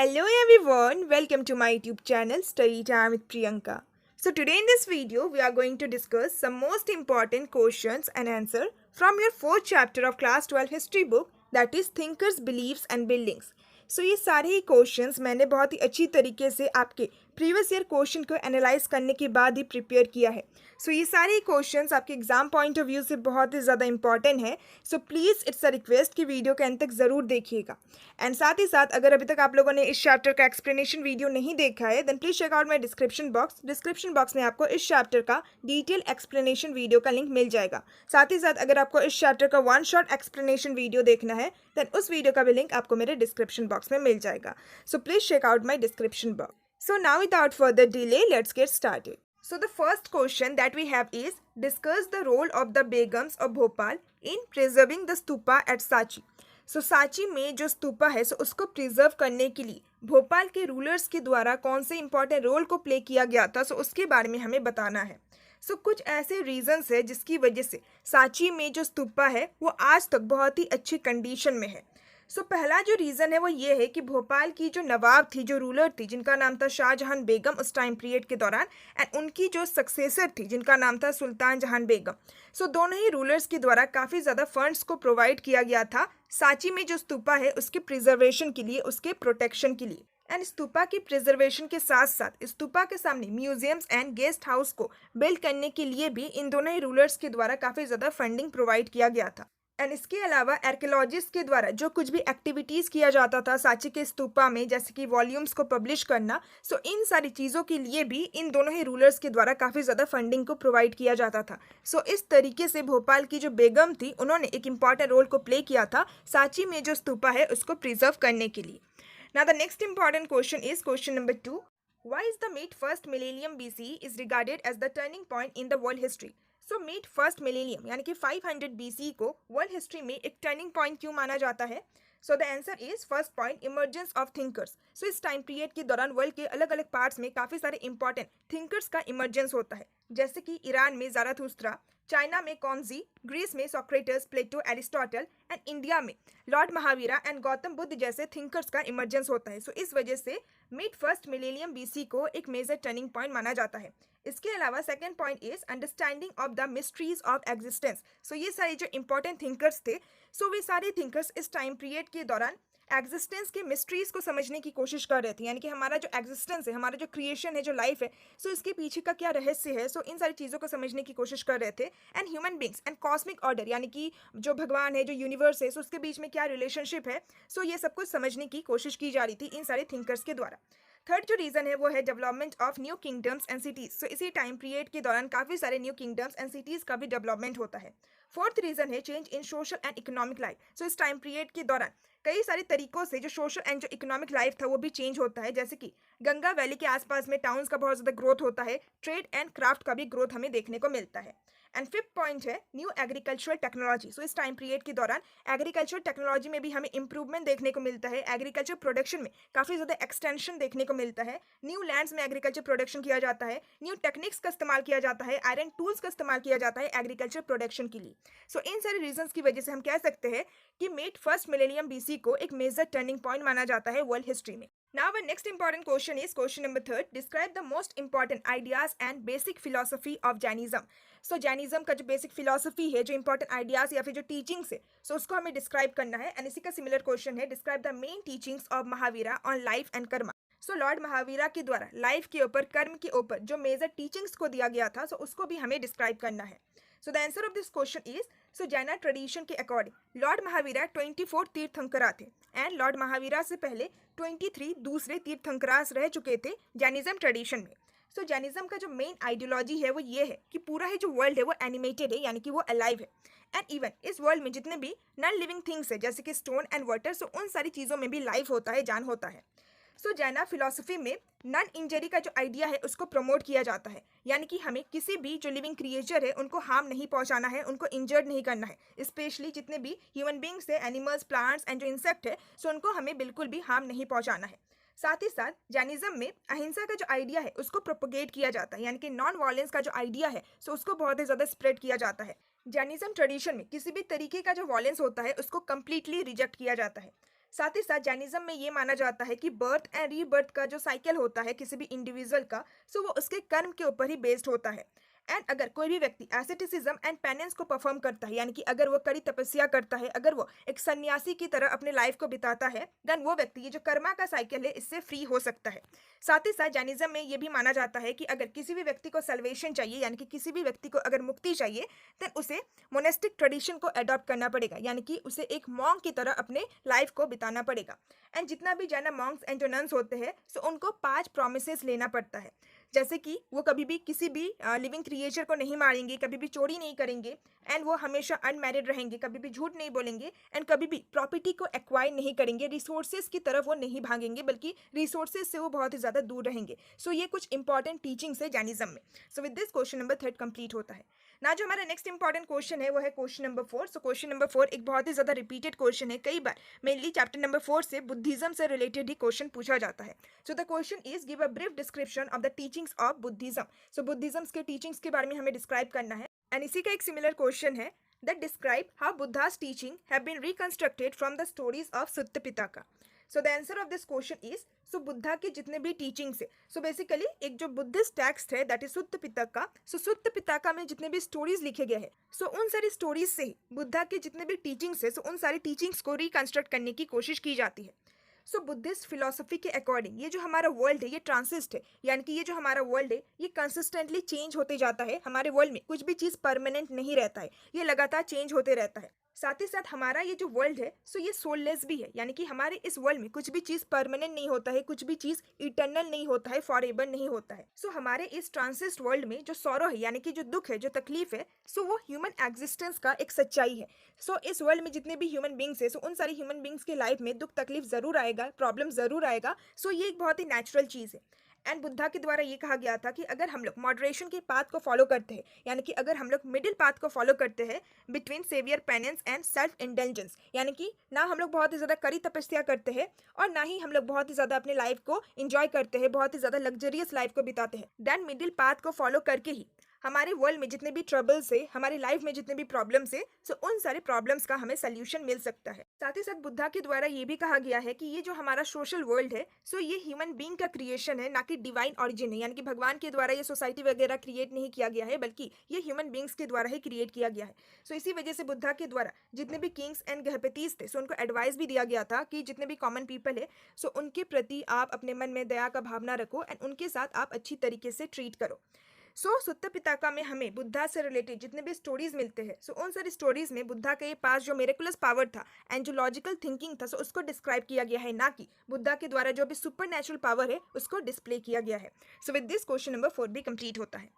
Hello everyone, welcome to my YouTube channel Study Time with Priyanka. So today in this video we are going to discuss some most important questions and answer from your 4th chapter of class 12 history book, that is Thinkers, Beliefs and Buildings. So ये सारे ही questions मैंने बहुत ही अच्छी तरीके से आपके previous year question को analyse करने के बाद ही प्रिपेयर किया है. सो ये सारे ही क्वेश्चंस आपके एग्जाम पॉइंट ऑफ व्यू से बहुत ही ज़्यादा इंपॉर्टेंट है. सो प्लीज़ इट्स अ रिक्वेस्ट कि वीडियो के अंत तक ज़रूर देखिएगा. एंड साथ ही साथ अगर अभी तक आप लोगों ने इस चैप्टर का एक्सप्लेनेशन वीडियो नहीं देखा है then please check out my description box में आपको इस चैप्टर का डिटेल एक्सप्लेनेशन वीडियो का लिंक मिल जाएगा. साथ ही साथ अगर आपको इस चैप्टर का वन शॉट एक्सप्लेनेशन वीडियो देखना है देन उस वीडियो का भी लिंक आपको मेरे डिस्क्रिप्शन बॉक्स में मिल जाएगा. So please check out my description box. So now without further delay, let's get started. So the first question that we have is, discuss the role of the Begums of Bhopal in preserving the stupa at Sanchi. So Sanchi में जो स्तूपा है सो उसको preserve करने के लिए भोपाल के rulers के द्वारा कौन से इंपॉर्टेंट रोल को प्ले किया गया था सो उसके बारे में हमें बताना है. सो कुछ ऐसे रीजंस है जिसकी वजह से सांची में जो स्तूपा है वो आज तक बहुत ही अच्छी कंडीशन में है. सो पहला जो रीज़न है वो ये है कि भोपाल की जो नवाब थी, जो रूलर थी, जिनका नाम था शाहजहां बेगम उस टाइम पीरियड के दौरान, एंड उनकी जो सक्सेसर थी जिनका नाम था सुल्तान जहां बेगम. सो दोनों ही रूलर्स के द्वारा काफ़ी ज़्यादा फंड्स को प्रोवाइड किया गया था सांची में जो स्तूपा है उसके प्रिजर्वेशन के लिए, उसके प्रोटेक्शन के लिए. एंड स्तूपा की प्रिजर्वेशन के साथ साथ स्तूपा के सामने म्यूजियम्स एंड गेस्ट हाउस को बिल्ड करने के लिए भी इन दोनों ही रूलर्स के द्वारा काफ़ी ज़्यादा फंडिंग प्रोवाइड किया गया था. एंड इसके अलावा आर्कियोलॉजिस्ट के द्वारा जो कुछ भी एक्टिविटीज़ किया जाता था सांची के स्तूपा में, जैसे कि वॉल्यूम्स को पब्लिश करना, सो इन सारी चीज़ों के लिए भी इन दोनों ही रूलर्स के द्वारा काफ़ी ज़्यादा फंडिंग को प्रोवाइड किया जाता था. सो इस तरीके से भोपाल की जो बेगम थी उन्होंने एक इंपॉर्टेंट रोल को प्ले किया था सांची में जो स्तूपा है उसको प्रिजर्व करने के लिए. Now the next important question is question number 2. Why is the mid first millennium BCE is regarded as the turning point in the world history? So mid first millennium यानी कि 500 BC को world history में एक turning point क्यों माना जाता है? So the answer is first point, emergence of thinkers. So इस टाइम पीरियड के दौरान वर्ल्ड के अलग अलग पार्ट्स में काफ़ी सारे इंपॉर्टेंट थिंकर्स का इमर्जेंस होता है, जैसे कि ईरान में ज़ाराथुस्त्रा, चाइना में कॉन्जी, ग्रीस में Socrates, Plato, Aristotle, and India में लॉर्ड महावीरा एंड गौतम बुद्ध जैसे थिंकर्स का इमर्जेंस होता है. सो इस वजह से मिड फर्स्ट मिलेनियम BC को एक मेजर टर्निंग पॉइंट माना जाता है. इसके अलावा second point is understanding of the mysteries of existence. So ये सारे जो इंपॉर्टेंट थिंकर्स थे, सो वे सारे थिंकर्स इस टाइम पीरियड के दौरान एग्जिस्टेंस के मिस्ट्रीज को समझने की कोशिश कर रहे थे, यानी कि हमारा जो एग्जिस्टेंस है, हमारा जो क्रिएशन है, जो लाइफ है, सो इसके पीछे का क्या रहस्य है, सो इन सारी चीज़ों को समझने की कोशिश कर रहे थे. And human beings and cosmic order, यानी कि जो भगवान है, जो यूनिवर्स है, सो उसके बीच में क्या रिलेशनशिप है, सो ये सब कुछ समझने की कोशिश की जा रही थी इन सारे थिंकर्स के द्वारा. थर्ड जो रीज़न है वो है development of new kingdoms and cities. So इसी टाइम पीरियड के दौरान काफ़ी सारे न्यू किंगडम्स एंड सिटीज़ का भी डेवलपमेंट होता है. फोर्थ रीज़न है change in social and economic life. So इस टाइम पीरियड के दौरान कई सारे तरीकों से जो सोशल एंड जो इकोनॉमिक लाइफ था वो भी चेंज होता है, जैसे कि गंगा वैली के आसपास में टाउन्स का बहुत ज़्यादा ग्रोथ होता है, ट्रेड एंड क्राफ्ट का भी ग्रोथ हमें देखने को मिलता है. एंड फिफ्थ पॉइंट है न्यू एग्रीकल्चरल टेक्नोलॉजी. सो इस टाइम पीरियड के दौरान एग्रीकल्चर टेक्नोलॉजी में भी हमें इंप्रूवमेंट देखने को मिलता है. एग्रीकल्चर प्रोडक्शन में काफ़ी ज़्यादा एक्सटेंशन देखने को मिलता है. न्यू लैंड्स में एग्रीकल्चर प्रोडक्शन किया जाता है, न्यू टेक्निक्स का इस्तेमाल किया जाता है, आयरन टूल्स का इस्तेमाल किया जाता है एग्रीकल्चर प्रोडक्शन के लिए. सो इन सारे रीजंस की वजह से हम कह सकते हैं कि मिड फर्स्ट मिलेनियम BC को एक मेजर टर्निंग पॉइंट माना जाता है वर्ल्ड हिस्ट्री में. Now our next important question is question number 3. Describe the most important ideas and basic philosophy of Jainism. So Jainism का जो basic philosophy है, जो important ideas या फिर जो teachings है, so उसको हमें describe करना है. And इसी का similar question है, describe the main teachings of Mahavira on life and karma. So Lord Mahavira के द्वारा लाइफ के ऊपर, कर्म के ऊपर जो मेजर टीचिंग्स को दिया गया था, सो उसको भी हमें डिस्क्राइब करना है. So the answer of this question is, so Jaina tradition के अकॉर्डिंग लॉर्ड महावीरा 24 तीर्थंकरा थे, एंड लॉर्ड महावीरा से पहले 23 दूसरे तीर्थंकरास रह चुके थे जैनिज्म ट्रेडिशन में. सो जैनिज्म का जो मेन आइडियोलॉजी है वो ये है कि पूरा ही जो वर्ल्ड है वो एनिमेटेड है, यानी कि वो अलाइव है. एंड इवन इस वर्ल्ड में जितने भी नॉन लिविंग थिंग्स है, जैसे कि स्टोन एंड वाटर, सो उन सारी चीज़ों में भी लाइफ होता है, जान होता है. सो जैना फिलॉसफी में नॉन इंजरी का जो आइडिया है उसको प्रमोट किया जाता है, यानी कि हमें किसी भी जो लिविंग क्रिएचर है उनको हार्म नहीं पहुंचाना है, उनको इंजर्ड नहीं करना है. स्पेशली जितने भी ह्यूमन बींग्स है, एनिमल्स, प्लांट्स एंड जो इंसेक्ट है, सो उनको हमें बिल्कुल भी हार्म नहीं पहुंचाना है. साथ ही साथ जैनिज्म में अहिंसा का जो आइडिया है उसको प्रोपोगेट किया जाता है, यानी कि नॉन वायलेंस का जो आइडिया है सो उसको बहुत ही ज़्यादा स्प्रेड किया जाता है. जैनिज्म ट्रेडिशन में किसी भी तरीके का जो वायलेंस होता है उसको कम्प्लीटली रिजेक्ट किया जाता है. साथ ही साथ जैनिज्म में ये माना जाता है कि बर्थ एंड रीबर्थ का जो साइकिल होता है किसी भी इंडिविजुअल का, सो वो उसके कर्म के ऊपर ही बेस्ड होता है। एंड अगर कोई भी व्यक्ति एसेटिसिज्म एंड पेनेंस को परफॉर्म करता है, यानी कि अगर वो कड़ी तपस्या करता है, अगर वो एक सन्यासी की तरह अपने लाइफ को बिताता है, देन वो व्यक्ति ये जो कर्मा का साइकिल है इससे फ्री हो सकता है। साथ ही साथ जैनिज्म में ये भी माना जाता है कि अगर किसी भी व्यक्ति को सल्वेशन चाहिए, यानी कि किसी भी व्यक्ति को अगर मुक्ति चाहिए, देन उसे मोनेस्टिक ट्रेडिशन को अडॉप्ट करना पड़ेगा, यानी कि उसे एक मॉन्क की तरह अपने लाइफ को बिताना पड़ेगा। एंड जितना भी जैन मॉन्क्स एंड जो नन्स होते हैं, सो उनको 5 प्रोमिसेस लेना पड़ता है, जैसे कि वो कभी भी किसी भी लिविंग क्रिएचर को नहीं मारेंगे, कभी भी चोरी नहीं करेंगे, एंड वो हमेशा अनमैरिड रहेंगे, कभी भी झूठ नहीं बोलेंगे, एंड कभी भी प्रॉपर्टी को एक्वायर नहीं करेंगे, रिसोर्सेज की तरफ वो नहीं भागेंगे, बल्कि रिसोर्सेज से वो बहुत ही ज़्यादा दूर रहेंगे। सो ये कुछ इंपॉर्टेंट टीचिंग्स है जैनिज्म में। सो with this question number 3 complete होता है ना। जो हमारा नेक्स्ट इंपॉर्टेंट क्वेश्चन है वो है question number 4। So question number 4 एक बहुत ही ज़्यादा रिपीटेड क्वेश्चन है, कई बार मेनली चैप्टर नंबर 4 से बुद्धिज्म से रिलेटेड ही क्वेश्चन पूछा जाता है। So the question is give a brief description of the teachings of Buddhism. So Buddhism के टीचिंग्स के बारे में हमें डिस्क्राइब करना है। एंड इसी का एक सिमिलर क्वेश्चन है that describe how Buddha's teaching have been reconstructed from the stories of Sutta Pitaka. So the answer of this question is, so Buddha के जितने भी टीचिंग्स है, सो बेसिकली एक जो बुद्धिस्ट टेक्स्ट है दैट इज सुत्त पिटका, सो सुत्त पिटका में जितने भी स्टोरीज लिखे गए हैं, सो उन सारी स्टोरीज से ही बुद्धा के जितने भी टीचिंग्स है, सो उन सारी टीचिंग्स को रिकंस्ट्रक्ट करने की कोशिश की जाती है। सो बुद्धिस्ट फिलोसफी के अकॉर्डिंग ये जो हमारा वर्ल्ड है ये ट्रांसिस्ट है, यानी कि ये जो हमारा वर्ल्ड है ये कंसिस्टेंटली चेंज होते जाता है। हमारे वर्ल्ड में कुछ भी चीज़ परमानेंट नहीं रहता है, ये लगातार चेंज होते रहता है। साथ ही साथ हमारा ये जो वर्ल्ड है सो ये सोललेस भी है, यानी कि हमारे इस वर्ल्ड में कुछ भी चीज़ परमानेंट नहीं होता है, कुछ भी चीज़ इटर्नल नहीं होता है, फॉरएवर नहीं होता है। सो हमारे इस ट्रांसिस्ट वर्ल्ड में जो सॉरो है, यानी कि जो दुख है, जो तकलीफ है, सो वो ह्यूमन एग्जिस्टेंस का एक सच्चाई है। सो इस वर्ल्ड में जितने भी ह्यूमन बींग्स है, सो उन सारे ह्यूमन बींग्स के लाइफ में दुख तकलीफ ज़रूर आएगा, प्रॉब्लम ज़रूर आएगा। सो ये एक बहुत ही नेचुरल चीज़ है। एंड बुद्धा के द्वारा ये कहा गया था कि अगर हम लोग मॉडरेशन के पाथ को फॉलो करते हैं, यानी कि अगर हम लोग मिडिल पाथ को फॉलो करते हैं between severe penance and self intelligence, यानी कि ना हम लोग बहुत ही ज़्यादा कड़ी तपस्या करते हैं और ना ही हम लोग बहुत ही ज़्यादा अपने लाइफ को इंजॉय करते हैं, बहुत ही ज़्यादा लग्जरियस लाइफ को बिताते हैं, देन मिडिल पाथ को फॉलो करके ही हमारे वर्ल्ड में जितने भी ट्रबल्स है, हमारी लाइफ में जितने भी प्रॉब्लम्स है, सो उन सारे प्रॉब्लम्स का हमें सोल्यूशन मिल सकता है। साथ ही साथ बुद्धा के द्वारा ये भी कहा गया है कि ये जो हमारा सोशल वर्ल्ड है, सो ये ह्यूमन बीइंग का क्रिएशन है, ना कि डिवाइन ऑरिजिन है, यानी कि भगवान के द्वारा ये सोसाइटी वगैरह क्रिएट नहीं किया गया है, बल्कि ये ह्यूमन बींग्स के द्वारा ही क्रिएट किया गया है। सो इसी वजह से बुद्धा के द्वारा जितने भी किंग्स एंड गृहपतिज थे, सो उनको एडवाइस भी दिया गया था कि जितने भी कॉमन पीपल है, सो उनके प्रति आप अपने मन में दया का भावना रखो एंड उनके साथ आप अच्छी तरीके से ट्रीट करो। सो सुत्त पिताका में हमें बुद्धा से रिलेटेड जितने भी स्टोरीज मिलते हैं, सो उन सारी स्टोरीज में बुद्धा के पास जो मेरेकुलस पावर था एंड जो लॉजिकल थिंकिंग था, सो उसको डिस्क्राइब किया गया है, ना कि बुद्धा के द्वारा जो भी सुपर नेचुरल पावर है उसको डिस्प्ले किया गया है। So with this question number 4 भी कंप्लीट होता है।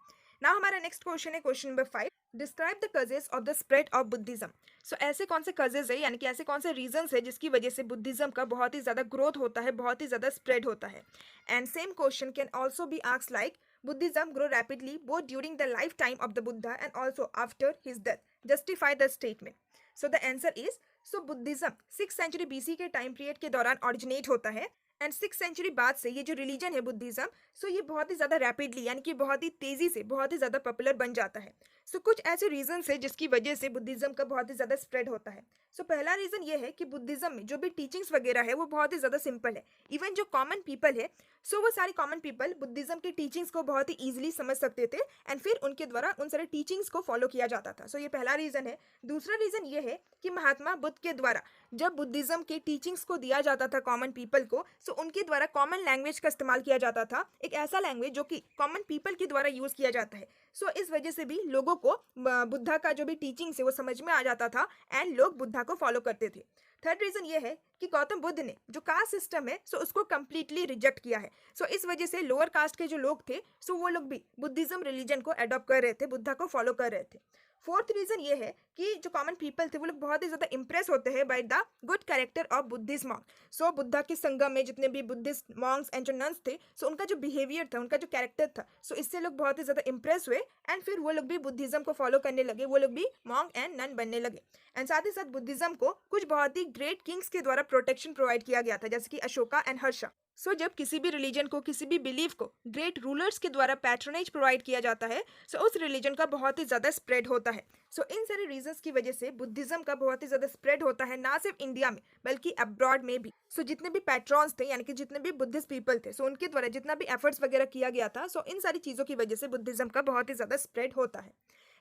नाउ हमारा नेक्स्ट क्वेश्चन है question number 5। Describe the causes of the spread of Buddhism. So ऐसे कौन से कजेस है, यानी कि ऐसे कौन से रीजंस है जिसकी वजह से बुद्धिज्म का बहुत ही ज़्यादा ग्रोथ होता है, बहुत ही ज़्यादा स्प्रेड होता है। And same question can also be asked like Buddhism grew rapidly both during the lifetime of the Buddha and also after his death. Justify the statement. So the answer is, so Buddhism 6th century BC के time period के दौरान originate होता है and 6th century बाद से ये जो religion है बुद्धिज्म, सो ये बहुत ही ज़्यादा रैपिडली, यानी कि बहुत ही तेज़ी से बहुत ही ज़्यादा पॉपुलर बन जाता है। सो कुछ ऐसे रीजंस है जिसकी वजह से बुद्धिज्म का बहुत ही ज़्यादा स्प्रेड होता है। सो पहला रीज़न ये है कि बुद्धिज्म में जो भी टीचिंग्स वगैरह है वो बहुत ही ज़्यादा सिंपल है। इवन जो कॉमन पीपल है, सो वो सारे कॉमन पीपल बुद्धिज्म की टीचिंग्स को बहुत ही ईजिली समझ सकते थे एंड फिर उनके द्वारा उन सारे टीचिंग्स को फॉलो किया जाता था। सो ये पहला रीज़न है। दूसरा रीज़न ये है कि महात्मा बुद्ध के द्वारा जब बुद्धिज्म के टीचिंग्स को दिया जाता था कॉमन पीपल को, सो उनके द्वारा कॉमन लैंग्वेज का इस्तेमाल किया जाता था, एक ऐसा लैंग्वेज जो कि कॉमन पीपल के द्वारा यूज़ किया जाता है। सो इस वजह से भी लोगों को बुद्धा का जो भी टीचिंग्स है वो समझ में आ जाता था एंड लोग बुद्धा को फॉलो करते थे। थर्ड रीज़न ये है कि गौतम बुद्ध ने जो कास्ट सिस्टम है सो उसको कम्प्लीटली रिजेक्ट किया है। सो इस वजह से लोअर कास्ट के जो लोग थे, सो वो लोग भी बुद्धिज्म रिलीजन को अडॉप्ट कर रहे थे, बुद्धा को फॉलो कर रहे थे। फोर्थ रीज़न ये है कि जो कॉमन पीपल थे वो लोग बहुत ही ज़्यादा इंप्रेस होते हैं by the good character of Buddhist monk. So Buddha के संगम में जितने भी बुद्धिस्ट मॉन्क्स एंड जो नन्स थे, सो उनका जो बिहेवियर था, उनका जो कैरेक्टर था, सो इससे लोग बहुत ही ज़्यादा इंप्रेस हुए एंड फिर वो लोग भी बुद्धिज्म को फॉलो करने लगे, वो लोग भी मॉन्क एंड नन बनने लगे। एंड साथ ही साथ बुद्धिज्म को कुछ बहुत ही ग्रेट किंग्स के द्वारा प्रोटेक्शन प्रोवाइड किया गया था, जैसे कि अशोका एंड हर्षा। सो जब किसी भी रिलीजन को, किसी भी बिलीफ को ग्रेट रूलर्स के द्वारा पैट्रोनेज प्रोवाइड किया जाता है, सो उस रिलीजन का बहुत ही ज़्यादा स्प्रेड होता है। सो इन सारे रीजंस की वजह से बुद्धिज्म का बहुत ही ज़्यादा स्प्रेड होता है, ना सिर्फ इंडिया में बल्कि अब्रॉड में भी। सो जितने भी पैट्रॉन्स थे, यानी कि जितने भी बुद्धिस्ट पीपल थे, सो उनके द्वारा जितना भी एफर्ट्स वगैरह किया गया था, सो इन सारी चीज़ों की वजह से बुद्धिज्म का बहुत ही ज़्यादा स्प्रेड होता है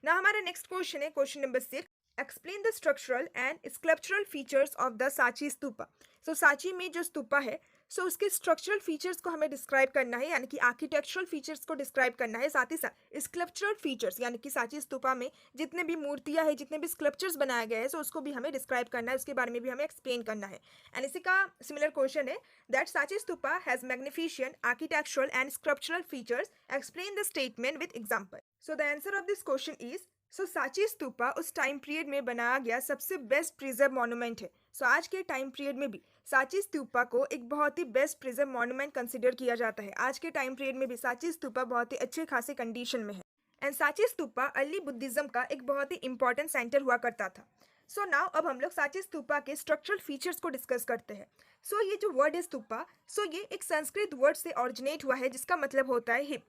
ना। हमारा नेक्स्ट क्वेश्चन है, question number 6। Explain the structural and sculptural features of the Sanchi stupa. So Sanchi में जो स्तूपा है, सो उसके स्ट्रक्चरल फीचर्स को हमें डिस्क्राइब करना है, यानी कि आर्किटेक्चरल फीचर्स को डिस्क्राइब करना है, साथ ही साथ स्कल्पचरल फीचर्स, यानी कि सांची स्तूपा में जितने भी मूर्तियां हैं, जितने भी स्कल्पचर्स बनाए गए हैं, सो उसको भी हमें डिस्क्राइब करना है, उसके बारे में भी हमें एक्सप्लेन करना है। एंड इसी का सिमिलर क्वेश्चन है that Sanchi stupa has magnificent architectural and sculptural features, explain the statement with example. So the answer of this question is, so Sanchi stupa उस टाइम पीरियड में बनाया गया सबसे बेस्ट प्रिजर्व मॉन्यूमेंट है। सो आज के टाइम पीरियड में भी सांची स्तूपा को एक बहुत ही बेस्ट प्रिजर्व मॉन्यूमेंट कंसिडर किया जाता है। आज के टाइम पीरियड में भी सांची स्तूपा बहुत ही अच्छे खासे कंडीशन में है। And Sanchi stupa early Buddhism का एक बहुत ही इंपॉर्टेंट सेंटर हुआ करता था। सो नाउ अब हम लोग सांची स्तूपा के स्ट्रक्चरल फीचर्स को डिस्कस करते हैं। सो ये जो वर्ड है स्तूपा, सो ये एक संस्कृत वर्ड से ऑरिजिनेट हुआ है जिसका मतलब होता है हिप।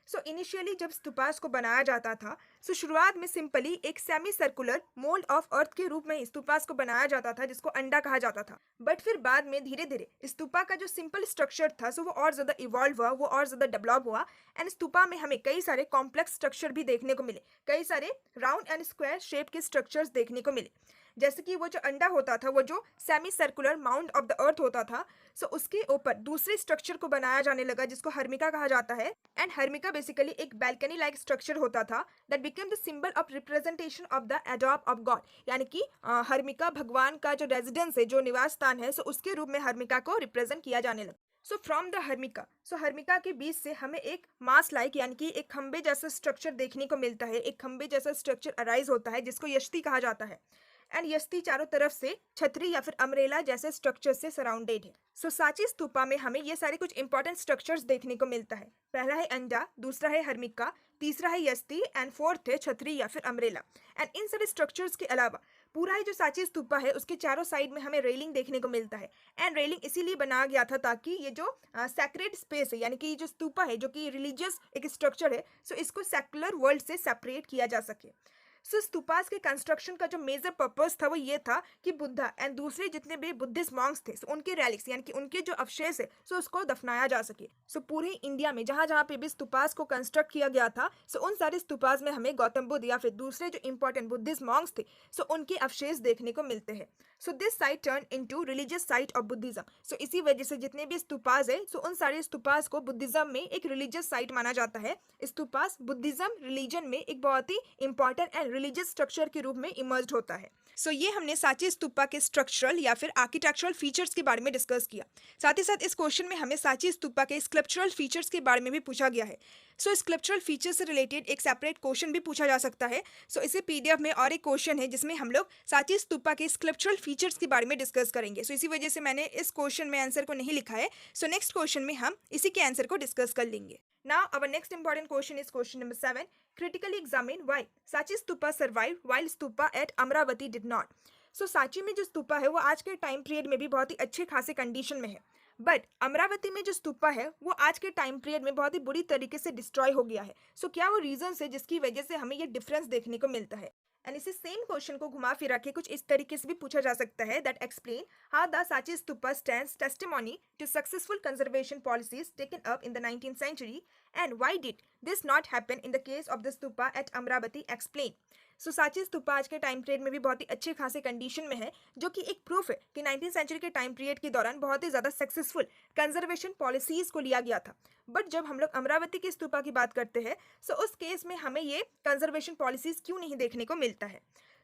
सो इनिशियली जब स्तूपास को बनाया जाता था, सो शुरुआत में सिंपली एक semi circular mould of earth के रूप में स्तूपास को बनाया जाता था, जिसको अंडा कहा जाता था। बट फिर बाद में धीरे धीरे स्तूपा का जो सिंपल स्ट्रक्चर था, सो वो और ज़्यादा इवॉल्व हुआ, वो और ज़्यादा डेवलप हुआ। एंड स्तूपा में हमें कई सारे कॉम्प्लेक्स स्ट्रक्चर भी देखने को मिले, कई सारे राउंड एंड स्क्वायर शेप के स्ट्रक्चर्स देखने को मिले। जैसे कि वो जो अंडा होता था, वो जो semi circular mount of the earth होता था, सो उसके ऊपर दूसरे स्ट्रक्चर को बनाया जाने लगा जिसको हर्मिका कहा जाता है। एंड हर्मिका बेसिकली एक बैल्कनी लाइक स्ट्रक्चर होता था that became the symbol of representation of the एडॉप ऑफ गॉड, यानी कि हर्मिका भगवान का जो रेजिडेंस है, जो निवास स्थान है, सो उसके रूप में हर्मिका को रिप्रेजेंट किया जाने लगा। सो फ्रॉम द हर्मिका, सो हर्मिका के बीच से हमें एक मास लाइक, यानी कि एक खंबे जैसा स्ट्रक्चर देखने को मिलता है। एक खंबे जैसा स्ट्रक्चर अराइज होता है जिसको यष्टि कहा जाता है। एंड यष्टि चारों तरफ से छतरी या फिर अम्ब्रेला जैसे स्ट्रक्चर से सराउंडेड है। सो सांची स्तूपा में हमें ये सारे कुछ इंपॉर्टेंट स्ट्रक्चर्स देखने को मिलता है। पहला है अंडा, दूसरा है हर्मिका, तीसरा है यष्टि एंड फोर्थ है छतरी या फिर अम्ब्रेला। एंड इन सारे स्ट्रक्चर्स के अलावा पूरा ही जो सांची स्तूपा है उसके चारों साइड में हमें रेलिंग देखने को मिलता है। एंड रेलिंग इसीलिए बनाया गया था ताकि ये जो सैक्रेड स्पेस है, यानी कि जो स्तूपा है, जो कि रिलीजियस एक स्ट्रक्चर है, सो इसको सेक्युलर वर्ल्ड से सेपरेट किया जा सके। सो स्तूपास के कंस्ट्रक्शन का जो मेजर पर्पस था वो ये था कि बुद्धा एंड दूसरे जितने भी बुद्धिस्ट मॉन्क्स थे, सो उनके रेलिक्स, यानी कि उनके जो अवशेष है, सो उसको दफनाया जा सके। सो पूरे इंडिया में जहाँ जहाँ पे भी स्तूपास को कंस्ट्रक्ट किया गया था, सो उन सारे स्तूपास में हमें गौतम बुद्ध या फिर दूसरे जो इंपॉर्टेंट बुद्धिस्ट मॉन्क्स थे, सो उनके अवशेष देखने को मिलते हैं। So this site turn into religious site of Buddhism. So इसी वजह से जितने भी स्तूपास है, सो उन सारे स्तूपास को बुद्धिज्म में एक रिलीजियस साइट माना जाता है। स्तूपास बुद्धिज्म रिलीजन में एक बहुत ही इंपॉर्टेंट एंड रिलीजियस स्ट्रक्चर के रूप में इमर्ज होता है। सो ये हमने सांची स्तूपा के स्ट्रक्चरल या फिर आर्किटेक्चरल फीचर्स के बारे में डिस्कस किया। साथ ही साथ इस क्वेश्चन में हमें सांची स्तूपा के स्कल्पचरल फीचर्स के बारे में भी पूछा गया है। सो स्कल्पचरल फीचर्स से रिलेटेड एक सेपरेट क्वेश्चन भी पूछा जा सकता है। सो इसे पीडीएफ में और एक क्वेश्चन है जिसमें हम लोग सांची स्तूपा के स्कल्पचरल फीचर्स के बारे में डिस्कस करेंगे। सो इसी वजह से मैंने इस क्वेश्चन में आंसर को नहीं लिखा है। सो नेक्स्ट क्वेश्चन में हम इसी के आंसर को डिस्कस कर लेंगे। Now our next important question is question number 7. Critically examine why Sanchi Stupa survived while Stupa at Amravati did not. So Sanchi में जो स्तूपा है वो आज के टाइम पीरियड में भी बहुत ही अच्छे खासे कंडीशन में है, बट अमरावती में जो स्तूपा है वो आज के टाइम पीरियड में बहुत ही बुरी तरीके से डिस्ट्रॉय हो गया है। सो क्या वो रीजन है जिसकी वजह से हमें ये डिफरेंस देखने को मिलता है। एंड इसी सेम क्वेश्चन को घुमा फिरा के कुछ इस तरीके से भी पूछा जा सकता है that explain how the Sanchi stupa stands testimony to successful conservation policies taken up in the 19th century and why did this not happen in the case of the stupa at Amaravati, explain. So Sanchi stupa आज के टाइम पीरियड में भी बहुत ही अच्छे खासे condition में है, जो कि एक प्रूफ है कि 19th सेंचुरी के टाइम पीरियड के दौरान बहुत ही ज़्यादा सक्सेसफुल कंजर्वेशन पॉलिसीज़ को लिया गया था। बट जब हम लोग अमरावती के स्तूपा की बात करते हैं, सो उस केस में हमें ये कंजर्वेशन पॉलिसीज़ क्यों नहीं देखने को मिलता है।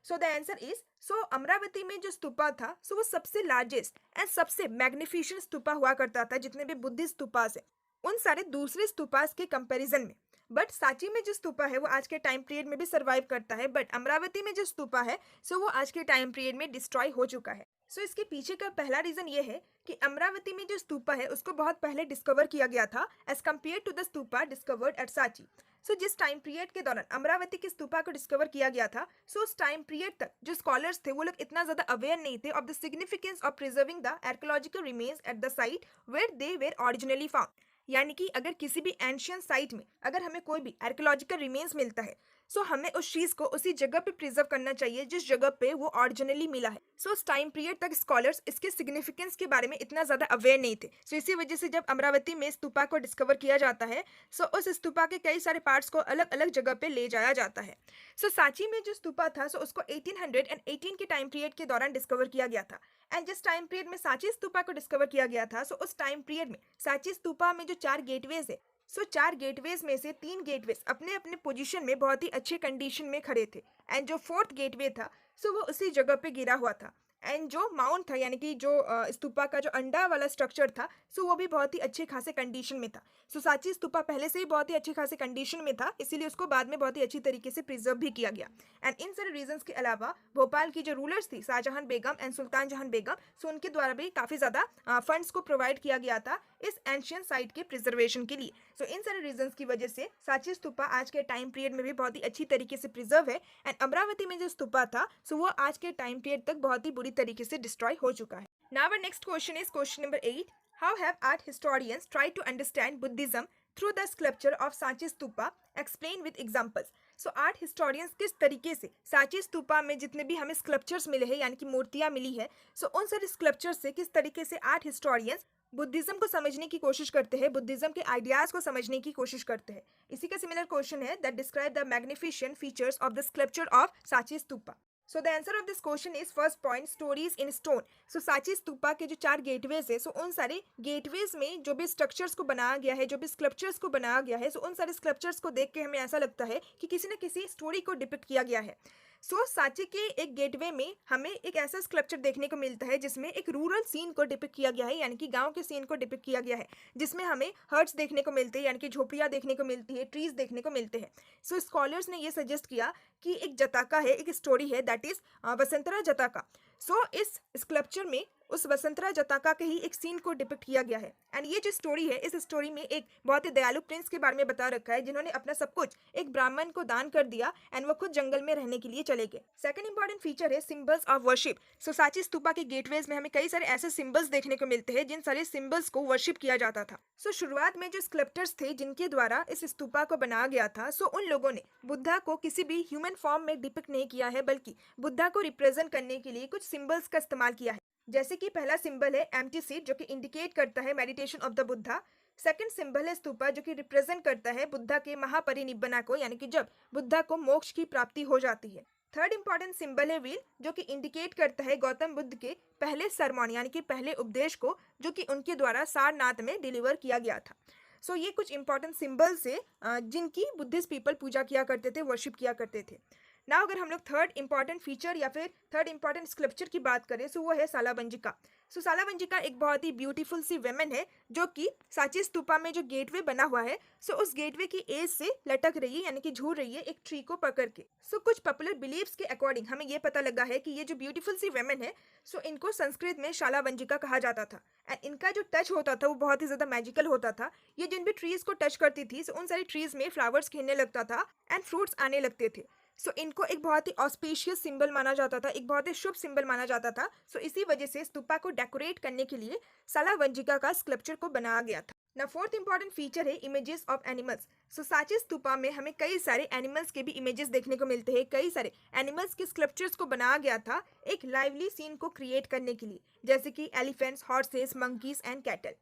सो द आंसर इज, सो अमरावती में जो स्तूपा था, सो वो सबसे लार्जेस्ट एंड सबसे मैग्निफिशेंट स्तूपा हुआ करता था जितने भी बुद्धिस्ट स्तूपास है उन सारे दूसरे स्तूपास के कंपैरिजन में। बट सांची में जो स्तूपा है वो आज के टाइम पीरियड में भी सर्वाइव करता है, बट अमरावती में जो स्तूपा है सो वो आज के टाइम पीरियड में डिस्ट्रॉय हो चुका है। सो इसके पीछे का पहला रीजन ये है कि अमरावती में जो स्तूपा है उसको बहुत पहले डिस्कवर किया गया था as compare to the stupa discovered at Sanchi. So जिस टाइम पीरियड के दौरान अमरावती के स्तूपा को डिस्कवर किया गया था, सो उस टाइम पीरियड तक जो स्कॉलर्स थे वो लोग इतना ज़्यादा अवेयर नहीं थे of the significance of preserving the archaeological remains at the site where they were originally found. यानी कि अगर किसी भी एंशियंट साइट में अगर हमें कोई भी आर्कोलॉजिकल रिमेन्स मिलता है, सो हमें उस चीज़ को उसी जगह पे प्रिजर्व करना चाहिए जिस जगह पे वो ओरिजिनली मिला है। सो उस टाइम पीरियड तक स्कॉलर्स इसके सिग्निफिकेंस के बारे में इतना ज़्यादा अवेयर नहीं थे। सो इसी वजह से जब अमरावती में स्तूपा को डिस्कवर किया जाता है, सो उस स्तूपा के कई सारे पार्ट्स को अलग अलग जगह पे ले जाया जाता है। सो सांची में जो स्तूपा था, सो उसको 1818 के टाइम पीरियड के दौरान डिस्कवर किया गया था। एंड जिस टाइम पीरियड में सांची स्तूपा को डिस्कवर किया गया था, सो उस टाइम पीरियड में सांची स्तूपा में जो 4 गेटवेज है, सो 4 गेटवेज में से 3 गेटवेज अपने अपने पोजीशन में बहुत ही अच्छे कंडीशन में खड़े थे। एंड जो 4th गेटवे था, सो वो उसी जगह पे गिरा हुआ था। एंड जो माउंट था, यानी कि जो स्तूपा का जो अंडा वाला स्ट्रक्चर था, सो वो भी बहुत ही अच्छे खासे कंडीशन में था। सो सांची स्तूपा पहले से ही बहुत ही अच्छे खासे कंडीशन में था, इसीलिए उसको बाद में बहुत ही अच्छी तरीके से प्रिजर्व भी किया गया। एंड इन सारे रीजंस के अलावा भोपाल की जो रूलर्स थी, शाहजहां बेगम एंड सुल्तान जहां बेगम, सो उनके द्वारा भी काफ़ी ज़्यादा फंड्स को प्रोवाइड किया गया था इस एंशियंट साइट के प्रिजर्वेशन के लिए। सो इन सारे रीजंस की वजह से सांची स्तूपा आज के टाइम पीरियड में भी बहुत ही अच्छी तरीके से प्रिजर्व है। एंड अमरावती में जो स्तूपा था, सो वो आज के टाइम पीरियड तक बहुत ही बुरी तरीके से डिस्ट्रॉय हो चुका है। Now our next question is question number 8। How have art historians try to understand Buddhism through the sculpture of Sanchi stupa, explain with examples. So art historians किस तरीके से सांची स्तूपा में जितने भी हमें स्कल्पचर्स मिले हैं, यानी कि मूर्तियां मिली है, सो उन सारे स्कल्पचर से किस तरीके से आर्ट हिस्टोरियंस बुद्धिज्म को समझने की कोशिश करते हैं, बुद्धिज्म के आइडियाज को समझने की कोशिश करते हैं। इसी का सिमिलर क्वेश्चन है that describe the magnificent features of the sculpture of Sanchi stupa. So the answer of this question is first point, stories in stone. So Sanchi stupa के जो 4 गेटवेज है, सो उन सारे गेटवेज में जो भी स्ट्रक्चर्स को बनाया गया है, जो भी स्कल्पचर्स को बनाया गया है, सो उन सारे स्कल्पचर्स को देख के हमें ऐसा लगता है कि किसी न किसी स्टोरी को डिपिक्ट किया गया है। सो सांची के एक गेटवे में हमें एक ऐसा स्कल्पचर देखने को मिलता है जिसमें एक रूरल सीन को डिपिक्ट किया गया है, यानी कि गांव के सीन को डिपिक्ट किया गया है, जिसमें हमें हर्ट्स देखने को मिलते हैं, यानी कि झोपड़ियाँ देखने को मिलती है, ट्रीज देखने को मिलते हैं। सो स्कॉलर्स ने ये सजेस्ट किया कि एक जताका है, एक स्टोरी है, दैट इज वसंतरा जताका। सो इस स्कल्पचर में उस वसंतरा जताका के ही एक सीन को डिपिक्ट किया गया है। एंड ये जो स्टोरी है, इस स्टोरी में एक बहुत ही दयालु प्रिंस के बारे में बता रखा है, जिन्होंने अपना सब कुछ एक ब्राह्मण को दान कर दिया एंड वो खुद जंगल में रहने के लिए चले गए। सेकंड इंपॉर्टेंट फीचर है सिंबल्स ऑफ वर्शिप। सो सांची स्तूपा के गेटवेज में हमें कई सारे ऐसे सिंबल्स देखने को मिलते हैं जिन सारे सिंबल्स को वर्शिप किया जाता था। सो शुरुआत में जो स्कल्पटर्स थे जिनके द्वारा इस स्तूपा को बनाया गया था, सो उन लोगों ने बुद्धा को किसी भी ह्यूमन फॉर्म में डिपिक्ट नहीं किया है, बल्कि बुद्धा को रिप्रेजेंट करने के लिए कुछ सिंबल्स का इस्तेमाल किया है। जैसे कि पहला सिंबल है एम्प्टी सीट, जो कि इंडिकेट करता है meditation of the Buddha. Second symbol है स्तूपा, जो कि रिप्रेजेंट करता है बुद्धा के महापरिनिब्बना को, यानी कि जब बुद्धा को मोक्ष की प्राप्ति हो जाती है। थर्ड इंपॉर्टेंट सिंबल है व्हील, जो कि इंडिकेट करता है गौतम बुद्ध के पहले सरमन, यानी कि पहले उपदेश को, जो कि उनके द्वारा सारनाथ में डिलीवर किया गया था। सो ये कुछ इंपॉर्टेंट सिंबल्स है जिनकी बुद्धिस्ट पीपल पूजा किया करते थे, वर्शिप किया करते थे। ना अगर हम लोग थर्ड इंपॉर्टेंट फीचर या फिर थर्ड इंपॉर्टेंट स्कल्पचर की बात करें, सो वो है सालाबंजिका। सो सालाबंजिका एक बहुत ही ब्यूटीफुल सी वेमन है, जो कि सांची स्तूपा में जो गेटवे बना हुआ है, सो उस गेटवे की एज से लटक रही है, यानी कि झूल रही है एक ट्री को पकड़ के। सो कुछ पॉपुलर बिलीव्स के अकॉर्डिंग हमें ये पता लगा है कि ये जो ब्यूटीफुल सी वेमन है, सो इनको संस्कृत में शालाबंजिका कहा जाता था। एंड इनका जो टच होता था वो बहुत ही ज़्यादा मैजिकल होता था। ये जिन भी ट्रीज को टच करती थी, सो उन सारी ट्रीज में फ्लावर्स खिलने लगता था एंड फ्रूट्स आने लगते थे। सो इनको एक बहुत ही ऑस्पिशियस सिंबल माना जाता था, एक बहुत ही शुभ सिंबल माना जाता था। सो इसी वजह से स्तूपा को डेकोरेट करने के लिए सालाबंजिका का स्कल्पचर को बनाया गया था। ना फोर्थ इंपॉर्टेंट फीचर है इमेजेस ऑफ एनिमल्स। सो सांची स्तूपा में हमें कई सारे एनिमल्स के भी इमेजेस देखने को मिलते हैं। कई सारे एनिमल्स के स्कल्पचर्स को बनाया गया था एक लाइवली सीन को क्रिएट करने के लिए, जैसे कि elephants, horses, monkeys and cattle.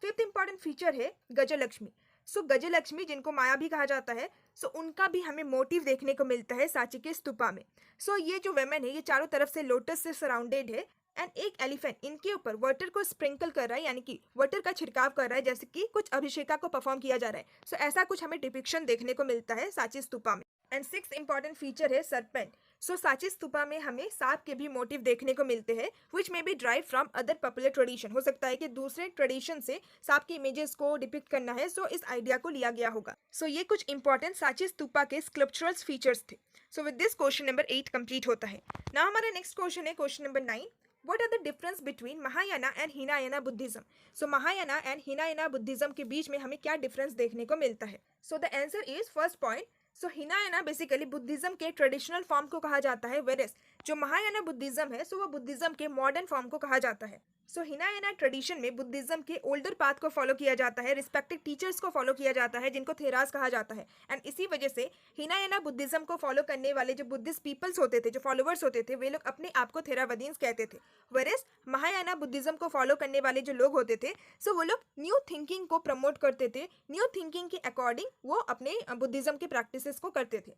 Fifth important feature है गजलक्ष्मी। सो गजलक्ष्मी, जिनको माया भी कहा जाता है, सो उनका भी हमें मोटिव देखने को मिलता है सांची के स्तूपा में। सो ये जो वेमेन है, ये चारों तरफ से लोटस से सराउंडेड है एंड एक एलिफेंट इनके ऊपर वाटर को स्प्रिंकल कर रहा है, यानी कि वाटर का छिड़काव कर रहा है, जैसे कि कुछ अभिषेका को परफॉर्म किया जा रहा है। सो ऐसा कुछ हमें डिपिक्शन देखने को मिलता है सांची स्तूपा में। एंड सिक्स्थ इंपॉर्टेंट फीचर है सरपेंट। सो सांची स्तूपा में हमें सांप के भी मोटिव देखने को मिलते हैं, which may be drive from other popular tradition. हो सकता है कि दूसरे ट्रेडिशन से सांप के इमेजेस को डिपिक्ट करना है, सो इस आइडिया को लिया गया होगा। सो ये कुछ इंपॉर्टेंट सांची स्तूपा के स्कल्पचरल फीचर्स थे। सो with this question number 8 complete होता है। नाउ हमारा नेक्स्ट क्वेश्चन है question number 9। What are the difference between Mahayana and Hinayana Buddhism? So Mahayana and Hinayana Buddhism के बीच में हमें क्या difference देखने को मिलता है? So the answer is first point. So Hinayana basically Buddhism के ट्रेडिशनल फॉर्म को कहा जाता है, whereas जो महायाना बुद्धिज्म है वो बुद्धिज्म के मॉडर्न फॉर्म को कहा जाता है. सो हिनायाना ट्रेडिशन में बुद्धिज्म के ओल्डर पाथ को फॉलो किया जाता है, रिस्पेक्टेड टीचर्स को फॉलो किया जाता है जिनको थेरास कहा जाता है. एंड इसी वजह से हिनायाना बुद्धिज्म को फॉलो करने वाले जो बुद्धिस्ट पीपल्स होते थे, जो फॉलोवर्स होते थे, वे लोग अपने आप को थेरावदीन्स कहते थे. वेरेस महायाना बुद्धिज्म को फॉलो करने वाले जो लोग होते थे, सो वो लोग न्यू थिंकिंग को प्रमोट करते थे. न्यू थिंकिंग के अकॉर्डिंग वो अपने बुद्धिज्म के प्रैक्टिसेस को करते थे.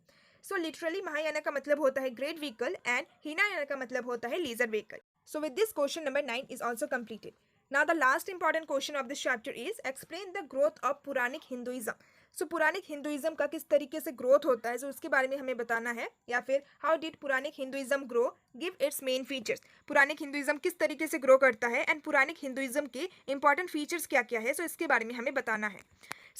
सो लिटरली महायाना का मतलब होता है ग्रेट व्हीकल एंड हिनायाना का मतलब होता है leisure vehicle. So with this question number 9 is also completed. Now the last important question of this chapter is explain the growth of Puranic Hinduism. So Puranic Hinduism का किस तरीके से growth होता है, so उसके बारे में हमें बताना है. या फिर how did Puranic Hinduism grow, give its main features. Puranic Hinduism किस तरीके से grow करता है and Puranic Hinduism के important features क्या क्या है, so इसके बारे में हमें बताना है.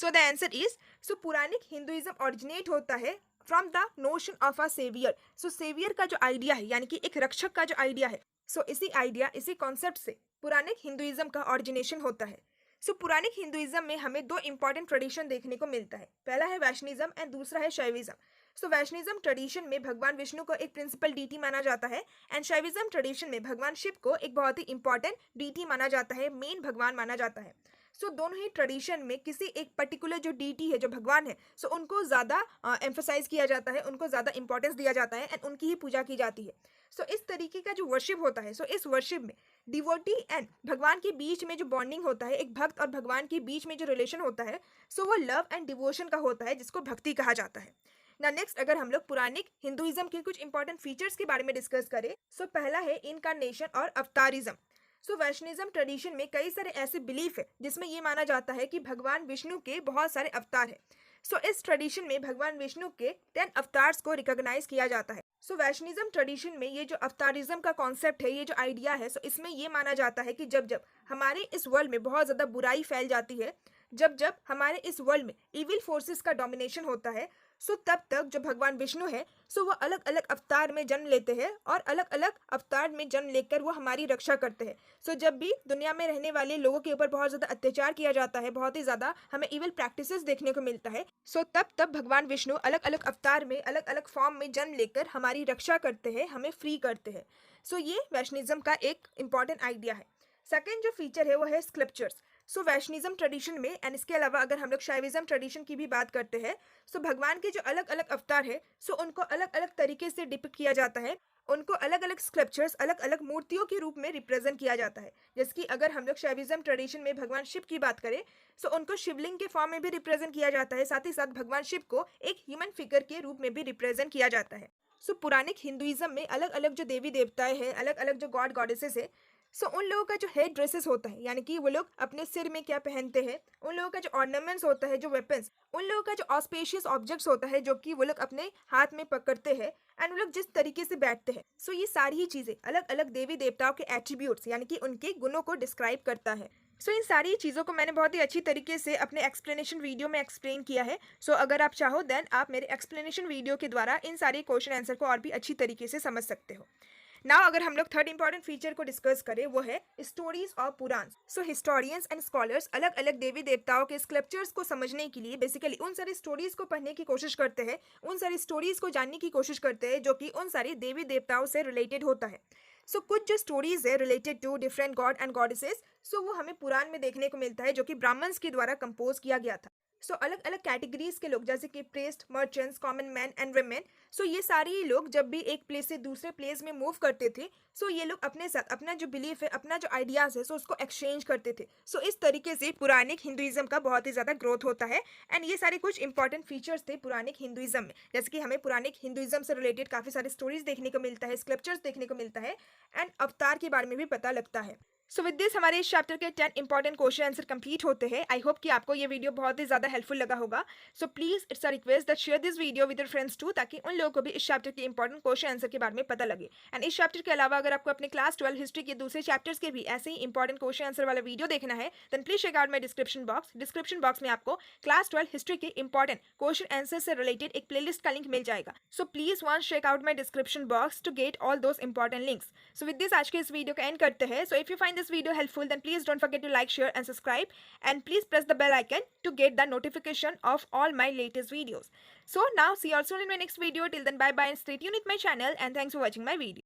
So the answer is, so Puranic Hinduism originate होता है from the notion of a savior. So savior का जो idea है, यानी कि एक रक्षक का जो idea है, इसी आइडिया, इसी कॉन्सेप्ट से पुरानिक हिंदुइज्म का ऑरिजिनेशन होता है. पुरानिक हिंदुइज्म में हमें दो इंपॉर्टेंट ट्रेडिशन देखने को मिलता है. पहला है वैष्णविज्म एंड दूसरा है शैविज्म. वैष्णविज्म ट्रेडिशन में भगवान विष्णु को एक प्रिंसिपल डीटी माना जाता है एंड शैविज्म ट्रेडिशन में भगवान शिव को एक बहुत ही इंपॉर्टेंट डीटी माना जाता है, मेन भगवान माना जाता है. दोनों ही ट्रेडिशन में किसी एक पर्टिकुलर जो डीटी है, जो भगवान है, उनको ज़्यादा एम्फोसाइज किया जाता है, उनको ज़्यादा इंपॉर्टेंस दिया जाता है एंड उनकी ही पूजा की जाती है. इस तरीके का जो वर्शिप होता है, इस वर्शिप में डिवोटी एंड भगवान के बीच में जो बॉन्डिंग होता है, एक भक्त और भगवान के बीच में जो रिलेशन होता है, वो लव एंड डिवोशन का होता है, जिसको भक्ति कहा जाता है. ना नेक्स्ट अगर हम लोग पुरानिक हिंदुइज्म के कुछ इंपॉर्टेंट फीचर्स के बारे में डिस्कस करें, पहला है इनकारनेशन और अवतारिज्म. वैष्णविज्म ट्रेडिशन में कई सारे ऐसे बिलीफ है जिसमें ये माना जाता है कि भगवान विष्णु के बहुत सारे अवतार है. इस ट्रेडिशन में भगवान विष्णु के 10 अवतार्स को रिकॉग्नाइज किया जाता है. वैष्णविज्म ट्रेडिशन में ये जो अवतारिज्म का कॉन्सेप्ट है, ये जो आइडिया है, इसमें ये माना जाता है कि जब जब हमारे इस वर्ल्ड में बहुत ज़्यादा बुराई फैल जाती है, जब जब हमारे इस वर्ल्ड में इविल फोर्सेस का डोमिनेशन होता है, तब तक जो भगवान विष्णु है, वो अलग अलग अवतार में जन्म लेते हैं और अलग अलग अवतार में जन्म लेकर वो हमारी रक्षा करते हैं. जब भी दुनिया में रहने वाले लोगों के ऊपर बहुत ज़्यादा अत्याचार किया जाता है, बहुत ही ज़्यादा हमें इविल प्रैक्टिसेस देखने को मिलता है, तब भगवान विष्णु अलग अलग अवतार में, अलग अलग फॉर्म में जन्म लेकर हमारी रक्षा करते हैं, हमें फ्री करते हैं. ये वैष्णविज्म का एक इंपॉर्टेंट आइडिया है. सेकेंड जो फीचर है वो है स्क्रिप्चर्स. वैष्णविज्म ट्रेडिशन में एंड इसके अलावा अगर हम लोग शैविज्म ट्रेडिशन की भी बात करते हैं, भगवान के जो अलग अलग अवतार है, उनको अलग अलग तरीके से डिपिक्ट किया जाता है, उनको अलग अलग स्क्रिप्चर्स, अलग अलग मूर्तियों के रूप में रिप्रेजेंट किया जाता है. जैसे कि अगर हम लोग शैविज्म ट्रेडिशन में भगवान शिव की बात करें, उनको शिवलिंग के फॉर्म में भी रिप्रेजेंट किया जाता है, साथ ही साथ भगवान शिव को एक ह्यूमन फिगर के रूप में भी रिप्रेजेंट किया जाता है. पुरानिक हिंदुइज्म में अलग अलग जो देवी देवताएं हैं, अलग अलग जो गॉड गॉडेसेस है, उन लोगों का जो हेड ड्रेसेस होता है, यानी कि वो लोग अपने सिर में क्या पहनते हैं, उन लोगों का जो ऑर्नामेंट्स होता है, जो वेपन्स, उन लोगों का जो ऑस्पेशियस ऑब्जेक्ट्स होता है, जो कि वो लोग अपने हाथ में पकड़ते हैं एंड वो लोग जिस तरीके से बैठते हैं, ये सारी ही चीज़ें अलग अलग देवी देवताओं के एट्रीब्यूट्स, यानी कि उनके गुणों को डिस्क्राइब करता है. इन सारी चीज़ों को मैंने बहुत ही अच्छी तरीके से अपने एक्सप्लेनेशन वीडियो में एक्सप्लेन किया है. अगर आप चाहो देन आप मेरे एक्सप्लेनेशन वीडियो के द्वारा इन सारे क्वेश्चन आंसर को और भी अच्छी तरीके से समझ सकते हो. नाउ अगर हम लोग थर्ड इंपॉर्टेंट फीचर को डिस्कस करें, वो है स्टोरीज और पुराण. हिस्टोरियंस एंड स्कॉलर्स अलग अलग देवी देवताओं के स्क्रिप्चर्स को समझने के लिए बेसिकली उन सारी स्टोरीज को पढ़ने की कोशिश करते हैं, उन सारी स्टोरीज को जानने की कोशिश करते हैं जो कि उन सारी देवी देवताओं से रिलेटेड होता है. कुछ जो स्टोरीज है related to different god and goddesses, वो हमें पुराण में देखने को मिलता है, जो कि ब्राह्मण्स के द्वारा कंपोज किया गया था. अलग अलग कैटेगरीज के लोग, जैसे कि priest, merchants, common man and women, ये सारे ही लोग जब भी एक प्लेस से दूसरे प्लेस में मूव करते थे, ये लोग अपने साथ अपना जो बिलीफ है, अपना जो आइडियाज़ है, उसको एक्सचेंज करते थे. इस तरीके से पुरानिक हिंदुइज्म का बहुत ही ज़्यादा ग्रोथ होता है एंड ये सारे कुछ इंपॉर्टेंट फीचर्स थे पुरानिक हिंदुइज्म में. जैसे कि हमें पुरानिक हिंदुइज्म से रिलेटेड काफ़ी सारे स्टोरीज देखने को मिलता है, स्क्रिप्चर्स देखने को मिलता है एंड अवतार के बारे में भी पता लगता है. सो विद दिस हमारे इस चैप्टर के 10 इंपॉर्टेंट क्वेश्चन आंसर कंप्लीट होते हैं। आई होप कि आपको ये वीडियो बहुत ही ज़्यादा हेल्पफुल लगा होगा। So please it's a request that share this video with your friends too, ताकि उन लोगों को भी इस चैप्टर के इंपॉर्टेंट क्वेश्चन आंसर के बारे में पता लगे। एंड इस चैप्टर के अलावा अगर आपको अपने क्लास 12 हिस्ट्री के दूसरे चैप्टर्स के भी ऐसे ही इंपॉर्टेंट क्वेश्चन आंसर वाला वीडियो देखना है, then please check out my description box में आपको क्लास 12 हिस्ट्री के इंपॉर्टेंट क्वेश्चन आंसर से रिलेटेड एक प्लेलिस्ट का लिंक मिल जाएगा। So please once check out my description box to get all those important links. So with this आज के इस वीडियो का एंड करते हैं। So if you find this video helpful, then please don't forget to like, share and subscribe, and please press the bell icon to get the notification of all my latest videos. So now see you all soon in my next video. Till then, bye bye and stay tuned with my channel, and thanks for watching my video.